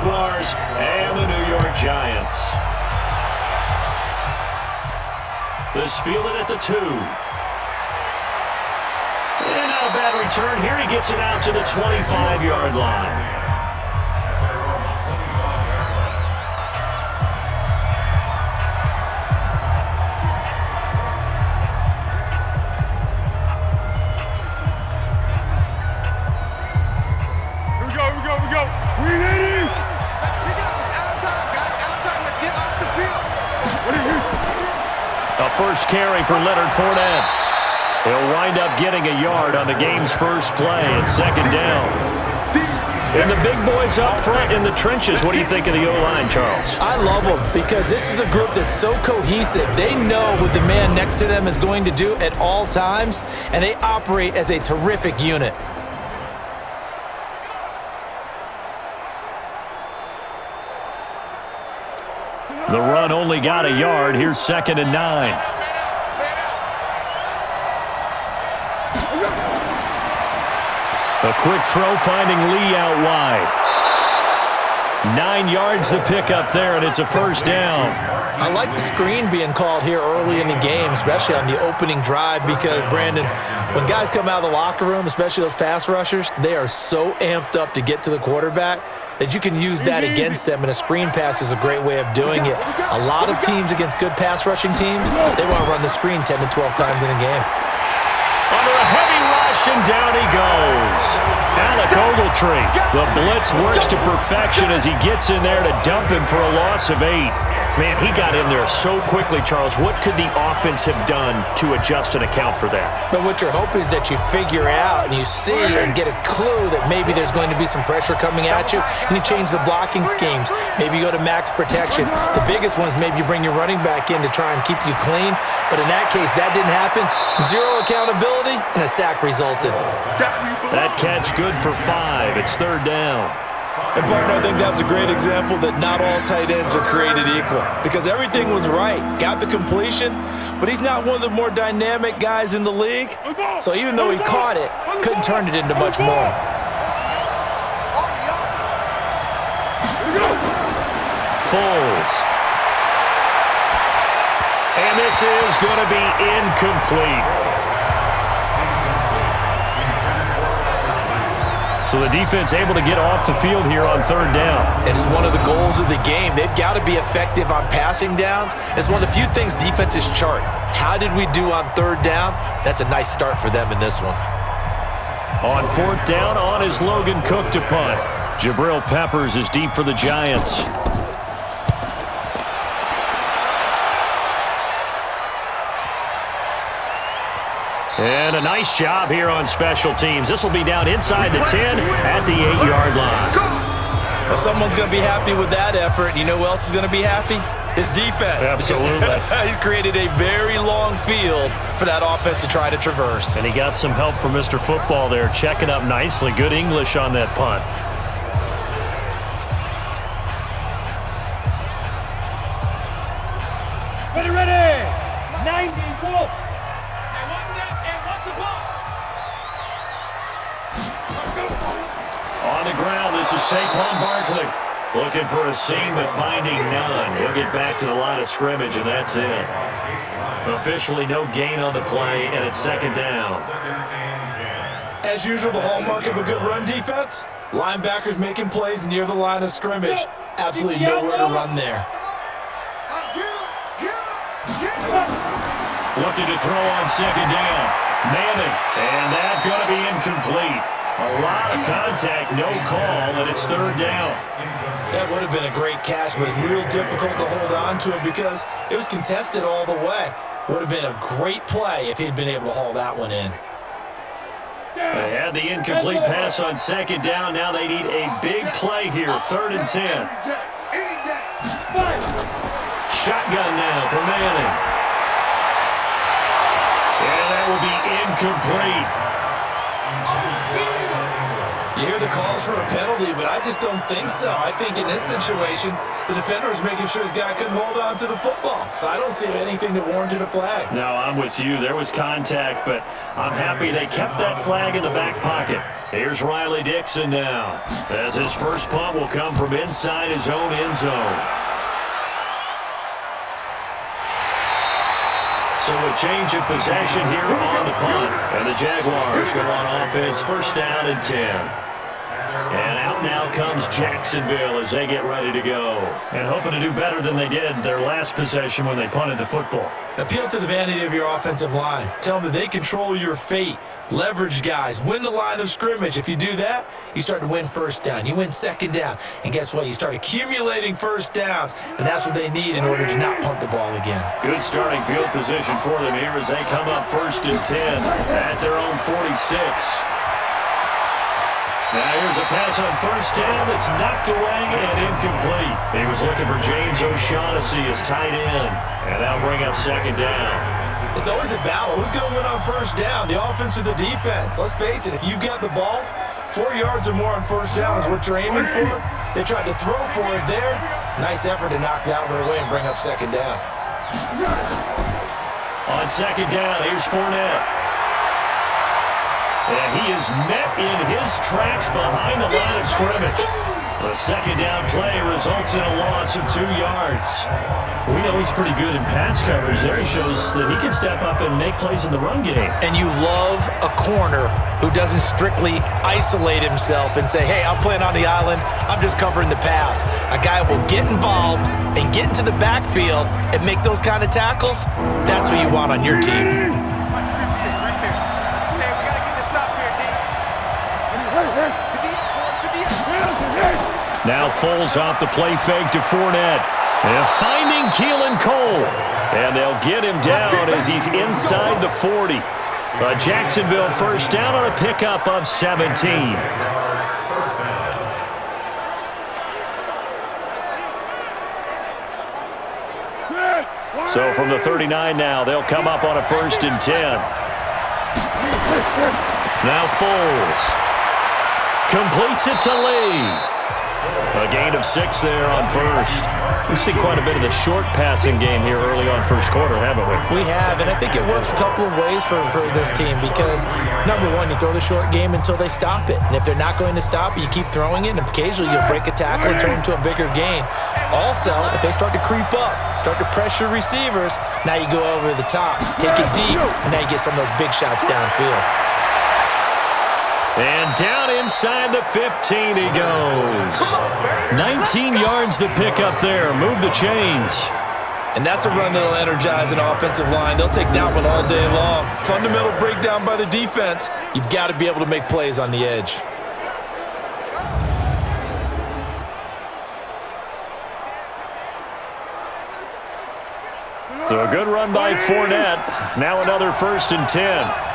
Jaguars and the New York Giants. This fielded at the 2. And not a bad return here. He gets it out to the 25-yard line. We need it! Pick it up. It's out of time, guys. Out of time. Let's get off the field. A first carry for Leonard Fournette. He'll wind up getting a yard on the game's first play at second down. And the big boys up front in the trenches. What do you think of the O-line, Charles? I love them because this is a group that's so cohesive. They know what the man next to them is going to do at all times, and they operate as a terrific unit. The run only got a yard. Here's 2nd and 9. A quick throw finding Lee out wide. 9 yards to pick up there, and it's a first down. I like the screen being called here early in the game, especially on the opening drive, because, Brandon, when guys come out of the locker room, especially those pass rushers, they are so amped up to get to the quarterback that you can use that against them, and a screen pass is a great way of doing it. A lot of teams against good pass rushing teams, they want to run the screen 10 to 12 times in a game. Under a heavy rush, and down he goes. Alec Ogletree. The blitz works to perfection as he gets in there to dump him for a loss of 8. Man, he got in there so quickly, Charles. What could the offense have done to adjust and account for that? But what you're hoping is that you figure out and you see and get a clue that maybe there's going to be some pressure coming at you, and you change the blocking schemes. Maybe you go to max protection. The biggest one is maybe you bring your running back in to try and keep you clean. But in that case, that didn't happen. 0 accountability, and a sack resulted. That catch good for 5. It's 3rd down. And, partner, I think that's a great example that not all tight ends are created equal, because everything was right. Got the completion, but he's not one of the more dynamic guys in the league. So even though he caught it, couldn't turn it into much more. Foles. And this is going to be incomplete. So the defense able to get off the field here on 3rd down. And it's one of the goals of the game. They've got to be effective on passing downs. It's one of the few things defenses chart. How did we do on 3rd down? That's a nice start for them in this one. On 4th down, on is Logan Cook to punt. Jabril Peppers is deep for the Giants. And a nice job here on special teams. This will be down inside the 10 at the 8-yard line. Well, someone's going to be happy with that effort. You know who else is going to be happy? His defense. Absolutely. He's created a very long field for that offense to try to traverse. And he got some help from Mr. Football there, checking up nicely. Good English on that punt. Ready. 90, Wolf. On the ground, this is Saquon Barkley. Looking for a seam, but finding none. He'll get back to the line of scrimmage, and that's it. Officially no gain on the play, and it's 2nd down. As usual, the hallmark of a good run defense, linebackers making plays near the line of scrimmage. Absolutely nowhere to run there. Looking to throw on 2nd down. Madden, and that's going to be incomplete. A lot of contact, no call, and it's 3rd down. That would have been a great catch, but it's real difficult to hold on to it because it was contested all the way. Would have been a great play if he'd been able to haul that one in. They had the incomplete pass on 2nd down. Now they need a big play here, 3rd and 10. Shotgun now for Manning. And that will be incomplete. You hear the calls for a penalty, but I just don't think so. I think in this situation, the defender was making sure his guy couldn't hold on to the football. So I don't see anything that warranted a flag. No, I'm with you. There was contact, but I'm happy they kept that flag in the back pocket. Here's Riley Dixon now, as his first punt will come from inside his own end zone. So a change of possession here on the punt. And the Jaguars go on offense, first down and 10. And out now comes Jacksonville as they get ready to go. And hoping to do better than they did their last possession when they punted the football. Appeal to the vanity of your offensive line. Tell them that they control your fate. Leverage guys. Win the line of scrimmage. If you do that, you start to win first down. You win second down. And guess what? You start accumulating first downs. And that's what they need in order to not punt the ball again. Good starting field position for them here as they come up first and 10 at their own 46. Now here's a pass on first down that's knocked away and incomplete. He was looking for James O'Shaughnessy as tight end. And that'll bring up second down. It's always a battle. Who's going to win on first down, the offense or the defense? Let's face it, if you've got the ball, 4 yards or more on first down is what you're aiming for. They tried to throw for it there. Nice effort to knock that one away and bring up second down. On second down, here's Fournette. And he is met in his tracks behind the line of scrimmage. The second down play results in a loss of 2 yards. We know he's pretty good in pass coverage there. He shows that he can step up and make plays in the run game. And you love a corner who doesn't strictly isolate himself and say, hey, I'm playing on the island, I'm just covering the pass. A guy will get involved and get into the backfield and make those kind of tackles. That's what you want on your team. Now Foles off the play fake to Fournette. And finding Keelan Cole. And they'll get him down as he's inside the 40. A Jacksonville first down on a pickup of 17. So from the 39 now, they'll come up on a first and 10. Now Foles completes it to Lee. A gain of 6 there on first. We've seen quite a bit of the short passing game here early on first quarter, haven't we? We have, and I think it works a couple of ways for this team because, number one, you throw the short game until they stop it. And if they're not going to stop it, you keep throwing it, and occasionally you'll break a tackle and turn it into a bigger gain. Also, if they start to creep up, start to pressure receivers, now you go over the top, take it deep, and now you get some of those big shots downfield. And down inside the 15 he goes. 19 yards the pickup there. Move the chains. And that's a run that'll energize an offensive line. They'll take that one all day long. Fundamental breakdown by the defense. You've got to be able to make plays on the edge. So a good run by Fournette. Now another first and 10.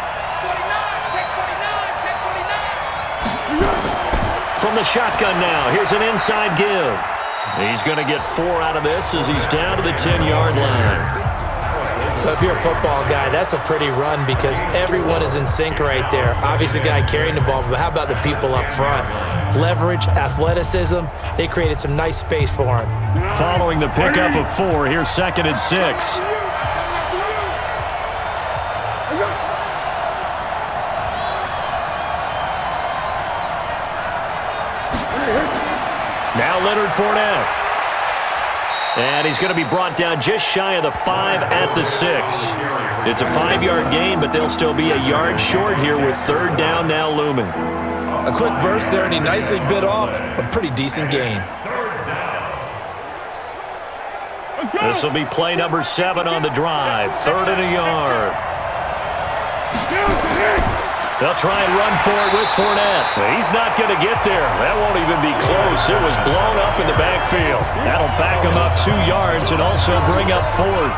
From the shotgun now, here's an inside give. He's going to get 4 out of this as he's down to the 10-yard line. If you're a football guy, that's a pretty run because everyone is in sync right there. Obviously, the guy carrying the ball, but how about the people up front? Leverage, athleticism, they created some nice space for him. Following the pickup of 4, here's second and 6. Now Leonard Fournette. And he's going to be brought down just shy of the 5 at the 6. It's a 5-yard gain, but they'll still be a yard short here with third down now looming. A quick burst there, and he nicely bit off a pretty decent gain. This will be play number 7 on the drive. 3rd and a yard. They'll try and run for it with Fournette. He's not going to get there. That won't even be close. It was blown up in the backfield. That'll back him up 2 yards and also bring up 4th.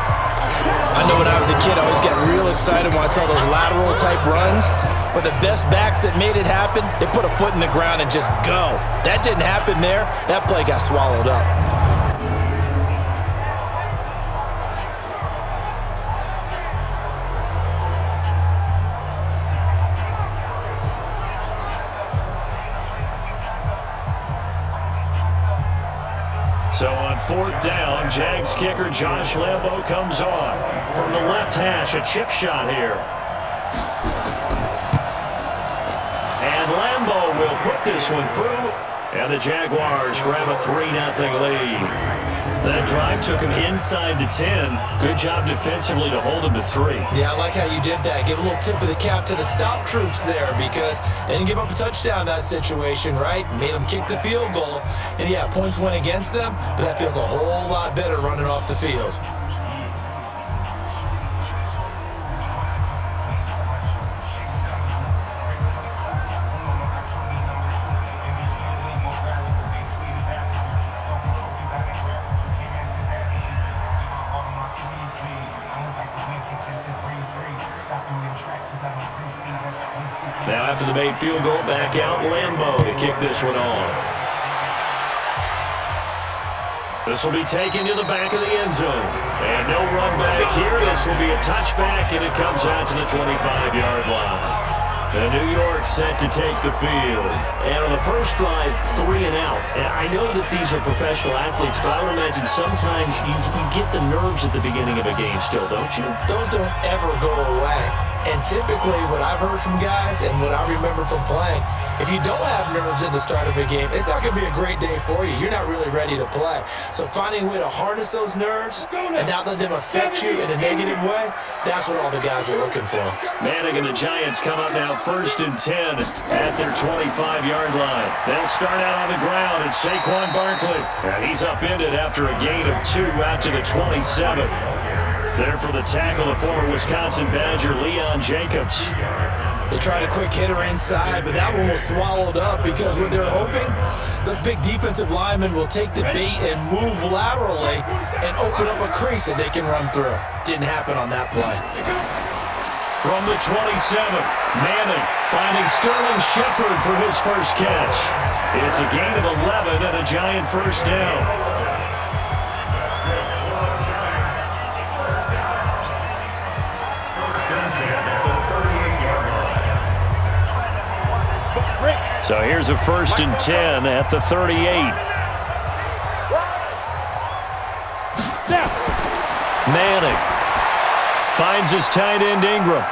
I know when I was a kid, I always got real excited when I saw those lateral-type runs. But the best backs that made it happen, they put a foot in the ground and just go. That didn't happen there. That play got swallowed up. So on 4th down, Jags kicker Josh Lambo comes on. From the left hash, a chip shot here. And Lambo will put this one through. And the Jaguars grab a 3-0 lead. That drive took him inside the 10. Good job defensively to hold him to 3. Yeah, I like how you did that. Give a little tip of the cap to the stop troops there because they didn't give up a touchdown in that situation, right? Made them kick the field goal. And yeah, points went against them, but that feels a whole lot better running off the field. Now after the made field goal, back out Lambo to kick this one off. This will be taken to the back of the end zone. And no run back here. This will be a touchback, and it comes out to the 25-yard line. The New York set to take the field. And on the first drive, 3 and out. And I know that these are professional athletes, but I would imagine sometimes you get the nerves at the beginning of a game still, don't you? Those don't ever go away. And typically what I've heard from guys and what I remember from playing, if you don't have nerves at the start of a game, it's not going to be a great day for you. You're not really ready to play. So finding a way to harness those nerves and not let them affect you in a negative way, that's what all the guys are looking for. Manning and the Giants come up now 1st and 10 at their 25-yard line. They'll start out on the ground, and Saquon Barkley. And he's upended after a gain of 2 out to the 27. There for the tackle, the former Wisconsin Badger, Leon Jacobs. They tried a quick hitter inside, but that one was swallowed up because what they're hoping, those big defensive linemen will take the bait and move laterally and open up a crease that they can run through. Didn't happen on that play. From the 27, Manning finding Sterling Shepard for his first catch. It's a gain of 11 and a Giant first down. So here's a 1st and 10 at the 38. Manning finds his tight end Ingram.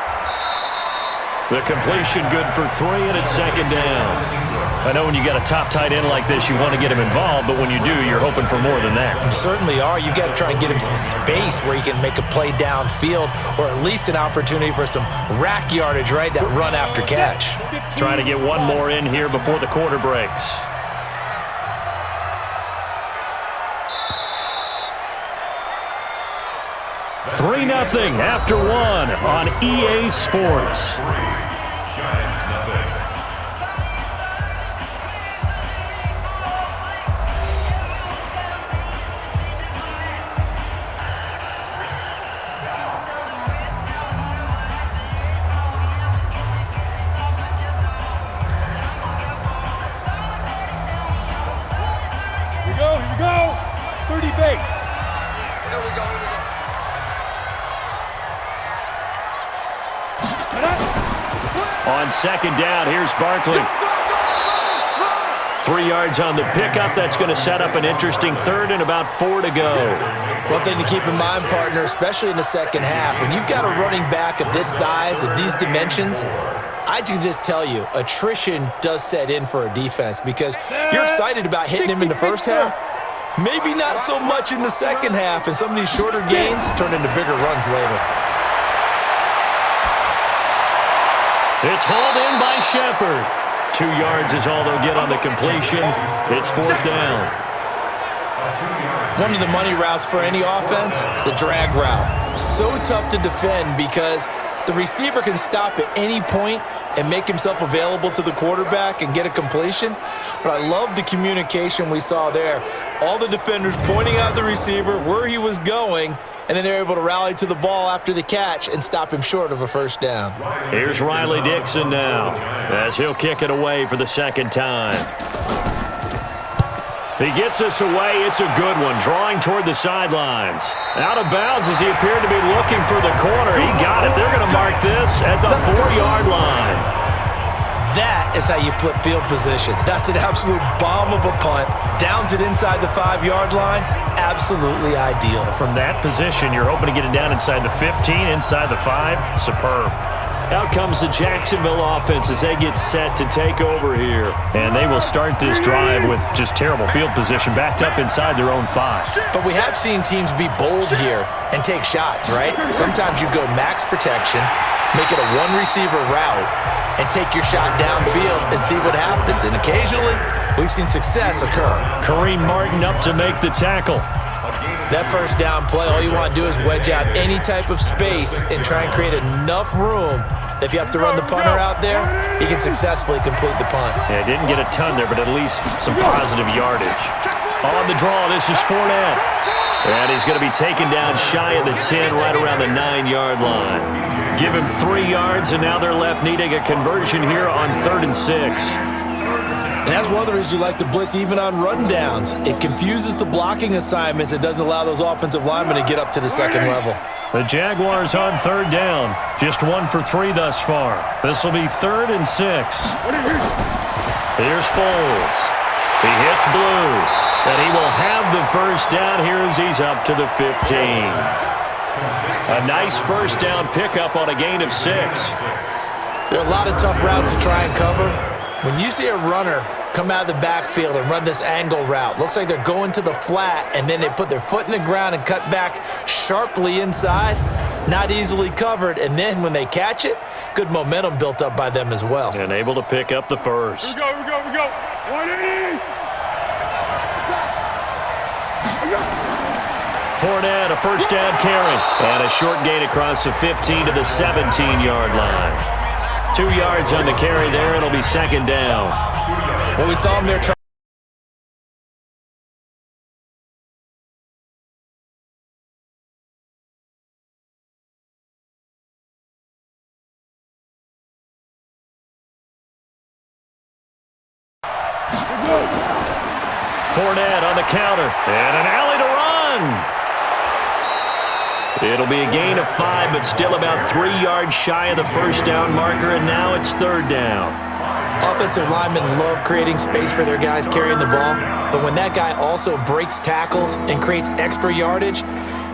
The completion good for 3, and it's 2nd down. I know when you got a top tight end like this, you want to get him involved, but when you do, you're hoping for more than that. You certainly are. You got to try and get him some space where he can make a play downfield or at least an opportunity for some rack yardage, right? That run after catch. Trying to get one more in here before the quarter breaks. Three 0 after 1 on EA Sports. Here we go. 30 base. Here we go. On 2nd down, here's Barkley. 3 yards on the pickup. That's going to set up an interesting 3rd and about 4 to go. One thing to keep in mind, partner, especially in the second half, when you've got a running back of this size, of these dimensions, I can just tell you, attrition does set in for a defense because you're excited about hitting him in the first half. Maybe not so much in the second half, and some of these shorter gains turn into bigger runs later. It's hauled in by Shepard. 2 yards is all they'll get on the completion. It's 4th down. One of the money routes for any offense, the drag route. So tough to defend because the receiver can stop at any point and make himself available to the quarterback and get a completion. But I love the communication we saw there. All the defenders pointing out the receiver, where he was going, and then they're able to rally to the ball after the catch and stop him short of a first down. Here's Riley Dixon now as he'll kick it away for the 2nd time. He gets us away. It's a good one, drawing toward the sidelines. Out of bounds as he appeared to be looking for the corner. He got it. They're going to mark this at the 4-yard line. That is how you flip field position. That's an absolute bomb of a punt. Downs it inside the 5-yard line. Absolutely ideal. From that position, you're hoping to get it down inside the 15, inside the 5. Superb. Out comes the Jacksonville offense as they get set to take over here. And they will start this drive with just terrible field position, backed up inside their own 5. But we have seen teams be bold here and take shots, right? Sometimes you go max protection, make it a one-receiver route, and take your shot downfield and see what happens. And occasionally, we've seen success occur. Kareem Martin up to make the tackle. That first down play, all you want to do is wedge out any type of space and try and create enough room that if you have to run the punter out there, he can successfully complete the punt. Yeah, didn't get a ton there, but at least some positive yardage. On the draw, this is Fournette. And he's going to be taken down shy of the 10, right around the 9-yard line. Give him 3 yards, and now they're left needing a conversion here on 3rd and 6. And that's one of the reasons you like to blitz even on rundowns. It confuses the blocking assignments. It doesn't allow those offensive linemen to get up to the second level. The Jaguars on 3rd down. Just 1 for 3 thus far. This will be 3rd and 6. Here's Foles. He hits Blue. And he will have the first down here as he's up to the 15. A nice first down pickup on a gain of 6. There are a lot of tough routes to try and cover. When you see a runner come out of the backfield and run this angle route, looks like they're going to the flat, and then they put their foot in the ground and cut back sharply inside, not easily covered, and then when they catch it, good momentum built up by them as well. And able to pick up the first. Here we go. 180. Fournette, a first down carry, and a short gain across the 15 to the 17-yard line. 2 yards on the carry there. It'll be 2nd down. Well, we saw him there trying. Fournette on the counter, and an alley to run. It'll be a gain of 5, but still about 3 yards shy of the first down marker, and now it's 3rd down. Offensive linemen love creating space for their guys carrying the ball, but when that guy also breaks tackles and creates extra yardage,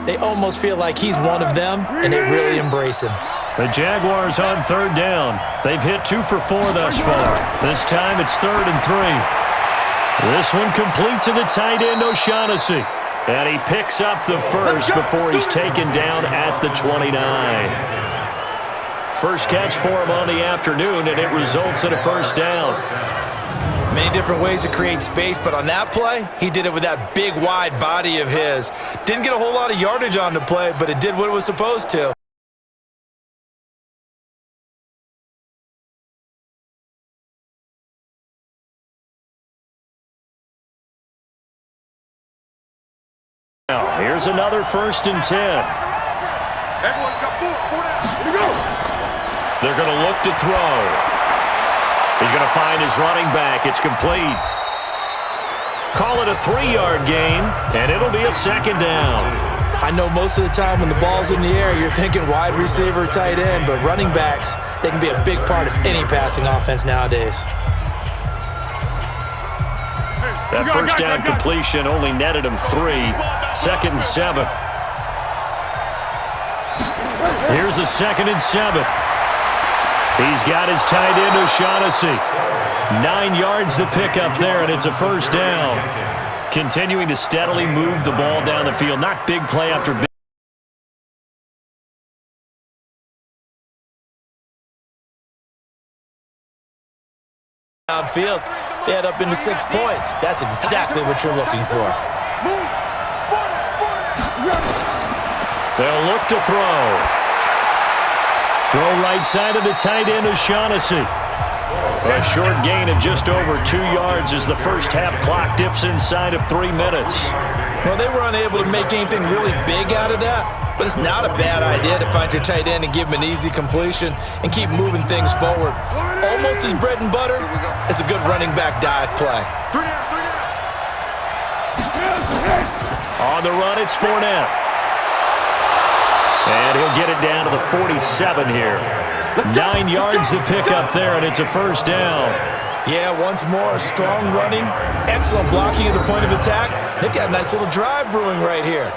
they almost feel like he's one of them, and they really embrace him. The Jaguars on 3rd down. They've hit 2 for 4 thus far. This time it's 3rd and 3. This one complete to the tight end, O'Shaughnessy. And he picks up the first before he's taken down at the 29. First catch for him on the afternoon, and it results in a first down. Many different ways to create space, but on that play, he did it with that big, wide body of his. Didn't get a whole lot of yardage on the play, but it did what it was supposed to. Now, here's another 1st and 10. Everyone got 4 down. Here we go. They're going to look to throw. He's going to find his running back. It's complete. Call it a 3-yard gain, and it'll be a 2nd down. I know most of the time when the ball's in the air, you're thinking wide receiver, tight end, but running backs, they can be a big part of any passing offense nowadays. That first down completion only netted him 3. 2nd and 7. Here's a 2nd and 7. He's got his tight end, O'Shaughnessy. 9 yards to pick up there, and it's a first down. Continuing to steadily move the ball down the field. Not big play after big. Downfield, they head up into 6 points. That's exactly what you're looking for. They'll look to throw. Throw right side of the tight end, O'Shaughnessy. A short gain of just over 2 yards as the first half clock dips inside of 3 minutes. Well, they were unable to make anything really big out of that, but it's not a bad idea to find your tight end and give him an easy completion and keep moving things forward. Almost his bread and butter is a good running back dive play. On the run, it's Fournette. And he'll get it down to the 47 here. 9 yards to pick up there, and it's a first down. Yeah, once more, strong running, excellent blocking at the point of attack. They've got a nice little drive brewing right here.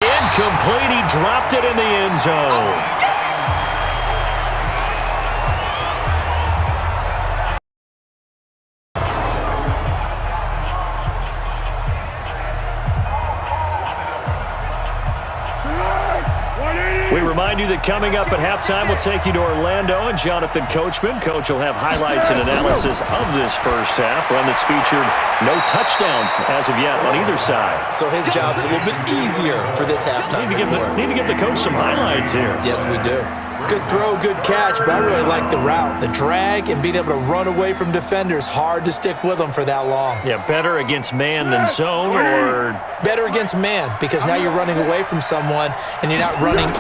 Incomplete. He dropped it in the end zone. We remind you that coming up at halftime, we'll take you to Orlando and Jonathan Coachman. Coach will have highlights and analysis of this first half, one that's featured no touchdowns as of yet on either side. So his job's a little bit easier for this halftime. Need to give the coach some highlights here. Yes, we do. Good throw, good catch, but I really like the route. The drag and being able to run away from defenders, hard to stick with them for that long. Yeah, better against man than zone, or? Better against man, because now you're running away from someone and you're not running.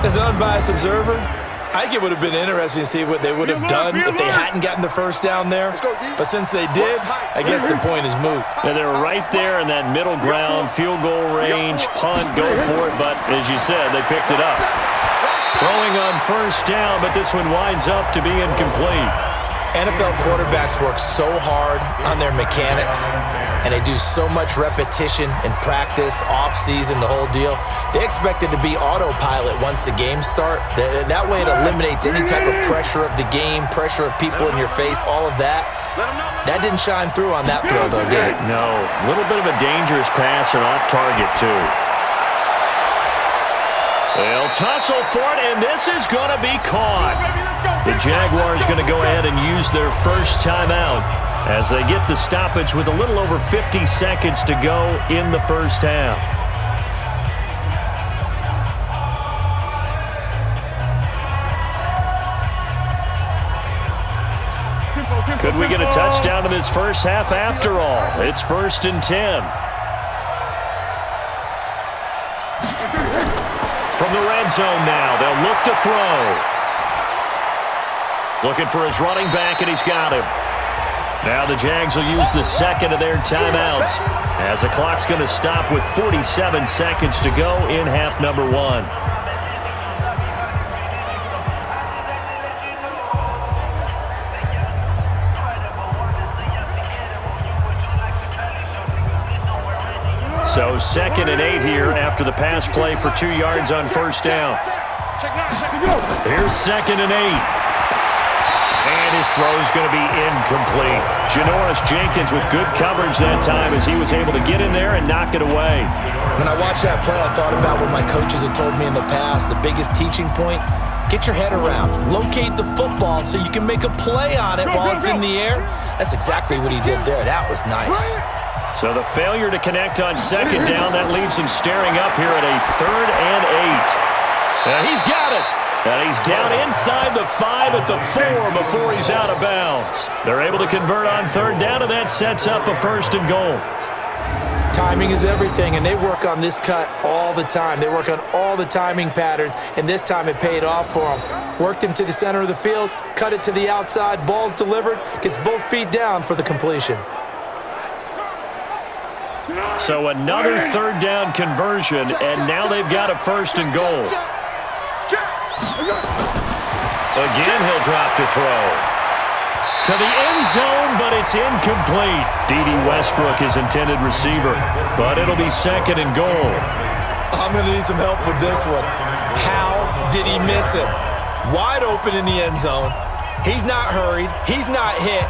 As an unbiased observer, I think it would have been interesting to see what they would have done if they hadn't gotten the first down there. But since they did, I guess the point is moot. Yeah, they were right there in that middle ground, field goal range, punt, go for it. But as you said, they picked it up. Throwing on first down, but this one winds up to be incomplete. NFL quarterbacks work so hard on their mechanics, and they do so much repetition and practice, off-season, the whole deal. They expect it to be autopilot once the games start. That way it eliminates any type of pressure of the game, pressure of people in your face, all of that. That didn't shine through on that throw, though, did it? No. A little bit of a dangerous pass and off target, too. They'll tussle for it, and this is going to be caught. The Jaguars going to go ahead and use their first timeout as they get the stoppage with a little over 50 seconds to go in the first half. Could we get a touchdown in this first half after all? It's 1st and 10. From the red zone now, they'll look to throw. Looking for his running back, and he's got him. Now the Jags will use the second of their timeouts as the clock's going to stop with 47 seconds to go in half number 1. So 2nd and 8 here after the pass play for 2 yards on first down. Here's 2nd and 8. And his throw is going to be incomplete. Janoris Jenkins with good coverage that time as he was able to get in there and knock it away. When I watched that play, I thought about what my coaches had told me in the past. The biggest teaching point, get your head around. Locate the football so you can make a play on it while it's in the air. That's exactly what he did there. That was nice. So the failure to connect on second down, that leaves him staring up here at a 3rd and 8. And he's got it. And he's down inside the 5 at the 4 before he's out of bounds. They're able to convert on 3rd down, and that sets up a 1st and goal. Timing is everything, and they work on this cut all the time. They work on all the timing patterns, and this time it paid off for them. Worked him to the center of the field, cut it to the outside, ball's delivered, gets both feet down for the completion. So another 3rd down conversion, and now they've got a 1st and goal. Again, he'll drop to throw. To the end zone, but it's incomplete. D.D. Westbrook, his intended receiver. But it'll be 2nd and goal. I'm going to need some help with this one. How did he miss him? Wide open in the end zone. He's not hurried. He's not hit.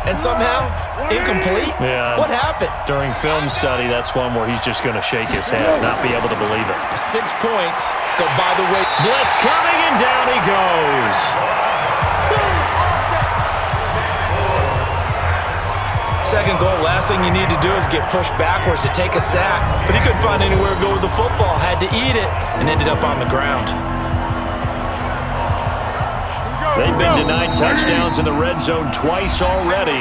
and somehow incomplete? Yeah. What happened? During film study, that's one where he's just going to shake his head, not be able to believe it. 6 points. Go by the way. Blitz coming, and down he goes. Second goal, last thing you need to do is get pushed backwards to take a sack. But he couldn't find anywhere to go with the football. Had to eat it and ended up on the ground. They've been denied touchdowns in the red zone twice already.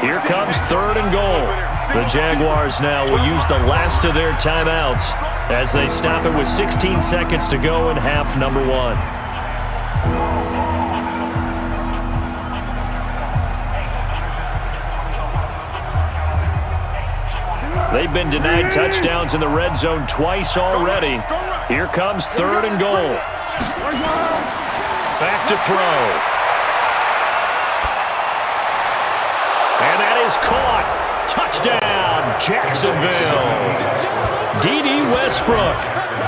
Here comes 3rd and goal. The Jaguars now will use the last of their timeouts as they stop it with 16 seconds to go in half number 1. They've been denied touchdowns in the red zone twice already. Here comes 3rd and goal. Back to throw. And that is caught. Touchdown, Jacksonville. D.D. Westbrook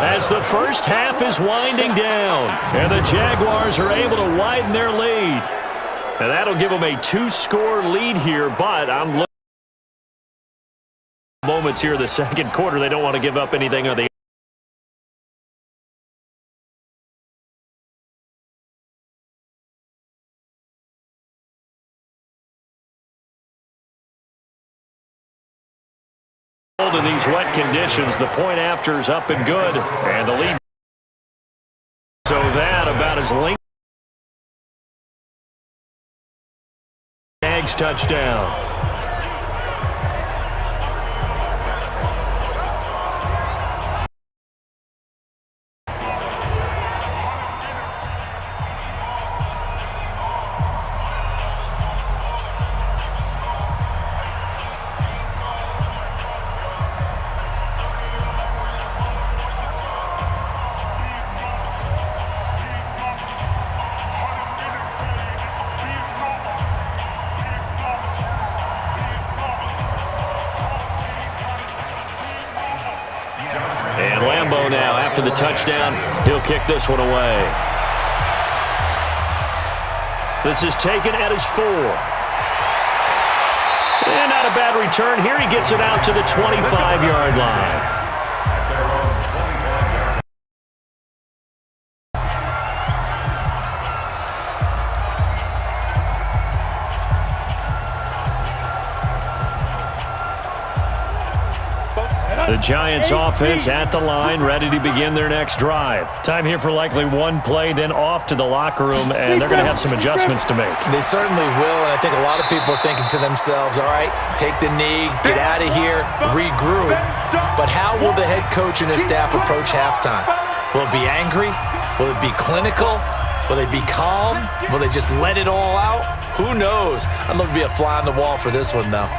as the first half is winding down. And the Jaguars are able to widen their lead. And that'll give them a 2-score lead here, but I'm looking at moments here in the second quarter. They don't want to give up anything on the in these wet conditions. The point after is up and good, and the lead. So that about as linked. Jags touchdown. And Lambeau now, after the touchdown, he'll kick this one away. This is taken at his 4. And not a bad return here. He gets it out to the 25-yard line. The Giants offense at the line, ready to begin their next drive. Time here for likely one play, then off to the locker room, and they're going to have some adjustments to make. They certainly will, and I think a lot of people are thinking to themselves, all right, take the knee, get out of here, regroup. But how will the head coach and his staff approach halftime? Will it be angry? Will it be clinical? Will they be calm? Will they just let it all out? Who knows? I'd love to be a fly on the wall for this one, though.